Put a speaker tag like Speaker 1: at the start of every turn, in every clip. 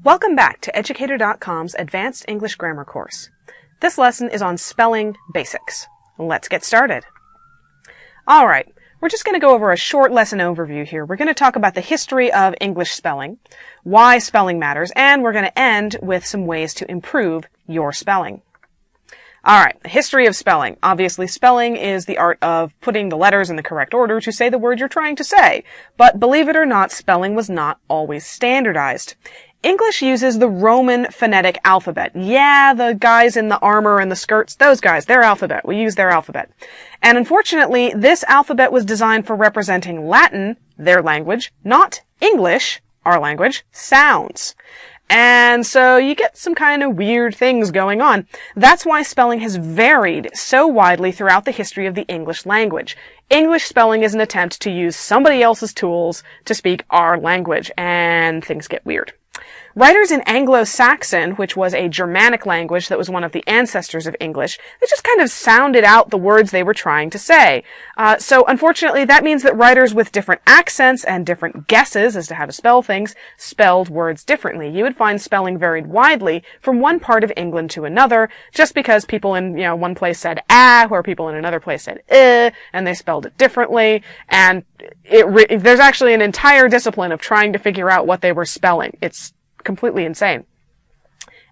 Speaker 1: Welcome back to Educator.com's Advanced English Grammar course. This lesson is on spelling basics. Let's get started. Alright, we're just going to go over a short lesson overview here. We're going to talk about the history of English spelling, why spelling matters, and we're going to end with some ways to improve your spelling. Alright, the history of spelling. Obviously, spelling is the art of putting the letters in the correct order to say the word you're trying to say. But believe it or not, spelling was not always standardized. English uses the Roman phonetic alphabet. Yeah, the guys in the armor and the skirts, those guys, their alphabet. We use their alphabet. And unfortunately, this alphabet was designed for representing Latin, their language, not English, our language, sounds. And so you get some kind of weird things going on. That's why spelling has varied so widely throughout the history of the English language. English spelling is an attempt to use somebody else's tools to speak our language, and things get weird. Writers in Anglo-Saxon, which was a Germanic language that was one of the ancestors of English, they just kind of sounded out the words they were trying to say. So unfortunately, that means that writers with different accents and different guesses as to how to spell things spelled words differently. You would find spelling varied widely from one part of England to another, just because people in one place said ah, where people in another place said and they spelled it differently. And there's actually an entire discipline of trying to figure out what they were spelling. It's completely insane.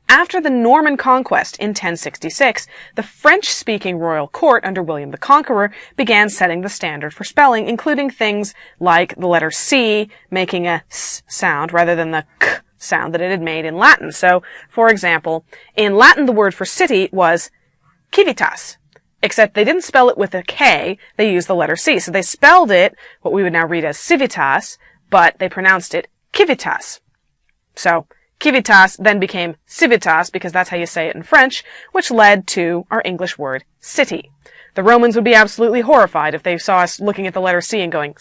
Speaker 1: After the Norman conquest in 1066, the French-speaking royal court under William the Conqueror began setting the standard for spelling, including things like the letter C making a S sound rather than the K sound that it had made in Latin. So, for example, in Latin the word for city was civitas, except they didn't spell it with a K, they used the letter C. So they spelled it, what we would now read as civitas, but they pronounced it civitas. So, civitas then became civitas because that's how you say it in French, which led to our English word city. The Romans would be absolutely horrified if they saw us looking at the letter C and going,